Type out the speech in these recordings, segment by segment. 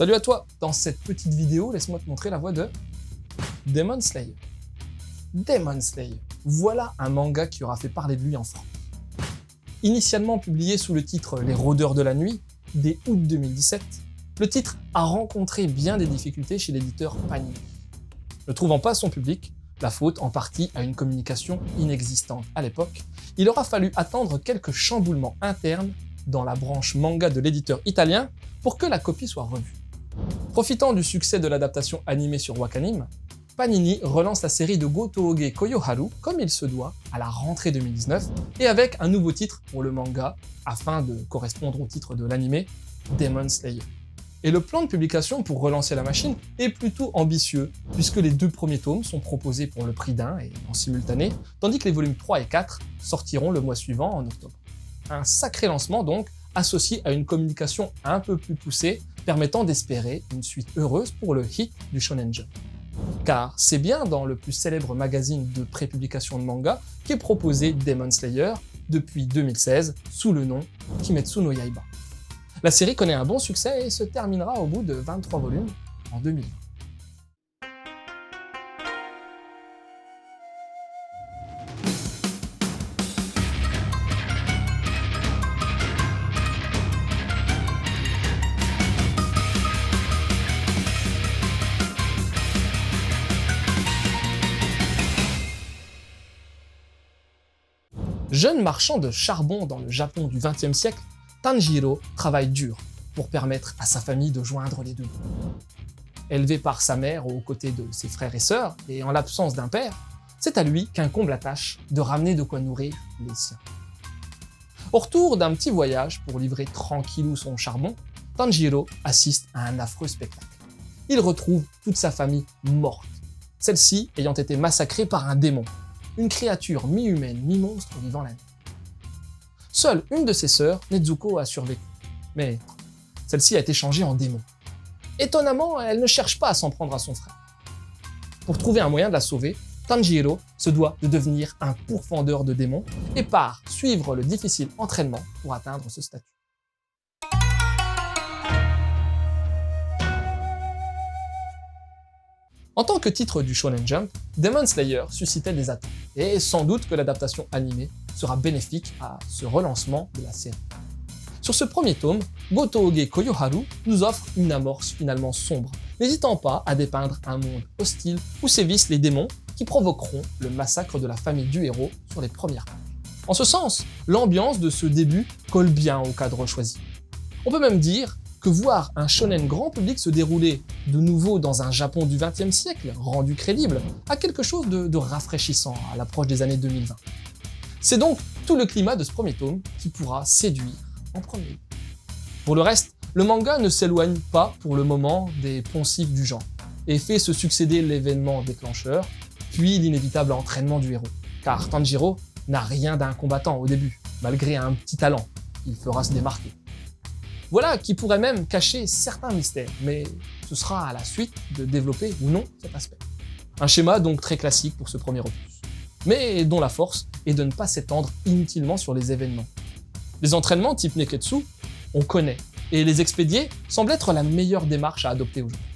Salut à toi! Dans cette petite vidéo, laisse-moi te montrer la voix de Demon Slayer. Demon Slayer, voilà un manga qui aura fait parler de lui en France. Initialement publié sous le titre Les Rôdeurs de la Nuit, dès août 2017, le titre a rencontré bien des difficultés chez l'éditeur Panini. Ne trouvant pas son public, la faute en partie à une communication inexistante à l'époque, il aura fallu attendre quelques chamboulements internes dans la branche manga de l'éditeur italien pour que la copie soit revue. Profitant du succès de l'adaptation animée sur Wakanim, Panini relance la série de Gotouge Koyoharu comme il se doit à la rentrée 2019 et avec un nouveau titre pour le manga afin de correspondre au titre de l'animé, Demon Slayer. Et le plan de publication pour relancer la machine est plutôt ambitieux puisque les 2 premiers tomes sont proposés pour le prix d'un et en simultané, tandis que les volumes 3 et 4 sortiront le mois suivant en octobre. Un sacré lancement donc, associé à une communication un peu plus poussée, permettant d'espérer une suite heureuse pour le hit du Shonen Jump. Car c'est bien dans le plus célèbre magazine de prépublication de manga qu'est proposé Demon Slayer depuis 2016 sous le nom Kimetsu no Yaiba. La série connaît un bon succès et se terminera au bout de 23 volumes en 2020. Jeune marchand de charbon dans le Japon du XXe siècle, Tanjiro travaille dur pour permettre à sa famille de joindre les deux bouts. Élevé par sa mère aux côtés de ses frères et sœurs, et en l'absence d'un père, c'est à lui qu'incombe la tâche de ramener de quoi nourrir les siens. Au retour d'un petit voyage pour livrer tranquillou son charbon, Tanjiro assiste à un affreux spectacle. Il retrouve toute sa famille morte, celle-ci ayant été massacrée par un démon, une créature mi-humaine, mi-monstre vivant la nuit. Seule une de ses sœurs, Nezuko, a survécu, mais celle-ci a été changée en démon. Étonnamment, elle ne cherche pas à s'en prendre à son frère. Pour trouver un moyen de la sauver, Tanjiro se doit de devenir un pourfendeur de démons et part suivre le difficile entraînement pour atteindre ce statut. En tant que titre du Shonen Jump, Demon Slayer suscitait des attentes, et sans doute que l'adaptation animée sera bénéfique à ce relancement de la série. Sur ce premier tome, Gotouge Koyoharu nous offre une amorce finalement sombre, n'hésitant pas à dépeindre un monde hostile où sévissent les démons qui provoqueront le massacre de la famille du héros sur les premières pages. En ce sens, l'ambiance de ce début colle bien au cadre choisi. On peut même dire que voir un shonen grand public se dérouler de nouveau dans un Japon du XXe siècle, rendu crédible, a quelque chose de rafraîchissant à l'approche des années 2020. C'est donc tout le climat de ce premier tome qui pourra séduire en premier. Pour le reste, le manga ne s'éloigne pas pour le moment des poncifs du genre, et fait se succéder l'événement déclencheur, puis l'inévitable entraînement du héros. Car Tanjiro n'a rien d'un combattant au début, malgré un petit talent, il fera se démarquer. Voilà qui pourrait même cacher certains mystères, mais ce sera à la suite de développer ou non cet aspect. Un schéma donc très classique pour ce premier opus, mais dont la force est de ne pas s'étendre inutilement sur les événements. Les entraînements type Neketsu, on connaît, et les expédier semble être la meilleure démarche à adopter aujourd'hui.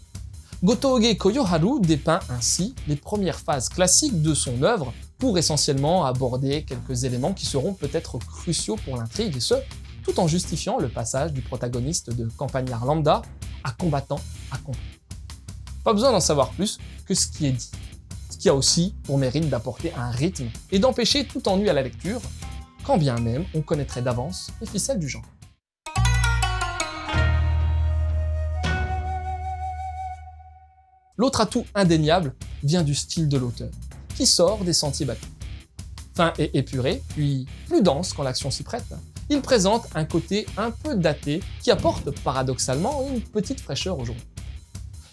Gotouge Koyoharu dépeint ainsi les premières phases classiques de son œuvre pour essentiellement aborder quelques éléments qui seront peut-être cruciaux pour l'intrigue, et ce, tout en justifiant le passage du protagoniste de campagnard lambda à combattant accompli. Pas besoin d'en savoir plus que ce qui est dit, ce qui a aussi pour mérite d'apporter un rythme et d'empêcher tout ennui à la lecture, quand bien même on connaîtrait d'avance les ficelles du genre. L'autre atout indéniable vient du style de l'auteur, qui sort des sentiers battus. Fin et épuré, puis plus dense quand l'action s'y prête, il présente un côté un peu daté qui apporte paradoxalement une petite fraîcheur aujourd'hui.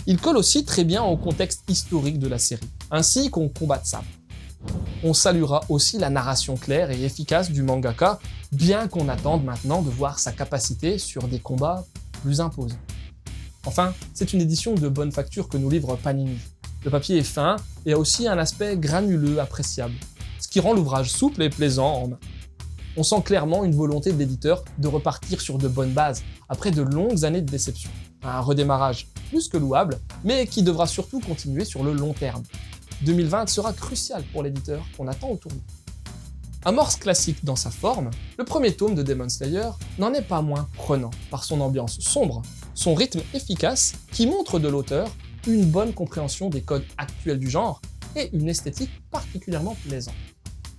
Il colle aussi très bien au contexte historique de la série, ainsi qu'au combat de sabre. On saluera aussi la narration claire et efficace du mangaka, bien qu'on attende maintenant de voir sa capacité sur des combats plus imposants. Enfin, c'est une édition de bonne facture que nous livre Panini. Le papier est fin et a aussi un aspect granuleux appréciable, ce qui rend l'ouvrage souple et plaisant en main. On sent clairement une volonté de l'éditeur de repartir sur de bonnes bases, après de longues années de déception. Un redémarrage plus que louable, mais qui devra surtout continuer sur le long terme. 2020 sera crucial pour l'éditeur qu'on attend au tournant. Amorce classique dans sa forme, le premier tome de Demon Slayer n'en est pas moins prenant par son ambiance sombre, son rythme efficace qui montre de l'auteur une bonne compréhension des codes actuels du genre et une esthétique particulièrement plaisante.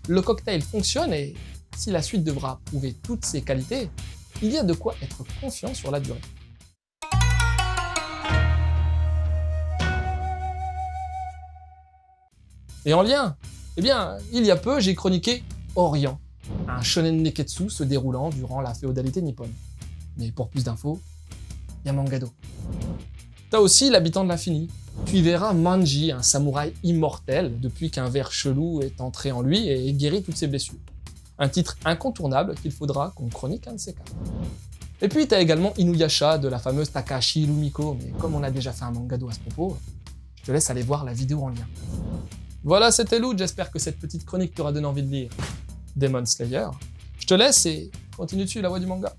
Le cocktail fonctionne et si la suite devra prouver toutes ses qualités, il y a de quoi être confiant sur la durée. Et en lien, il y a peu, j'ai chroniqué Orient, un shonen neketsu se déroulant durant la féodalité nippone. Mais pour plus d'infos, il y a Mangado. T'as aussi l'habitant de l'infini. Tu y verras Manji, un samouraï immortel depuis qu'un ver chelou est entré en lui et guéri toutes ses blessures. Un titre incontournable qu'il faudra qu'on chronique un de ces quatre. Et puis t'as également Inuyasha de la fameuse Takahashi Rumiko, mais comme on a déjà fait un Mangado à ce propos, je te laisse aller voir la vidéo en lien. Voilà, c'était Loot, j'espère que cette petite chronique t'aura donné envie de lire Demon Slayer. Je te laisse et continue dessus la voie du manga.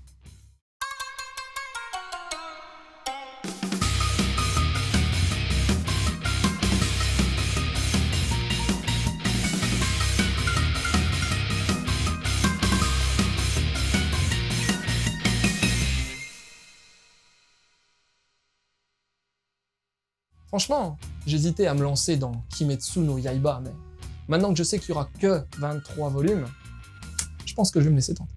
Franchement, j'hésitais à me lancer dans Kimetsu no Yaiba, mais maintenant que je sais qu'il n'y aura que 23 volumes, je pense que je vais me laisser tenter.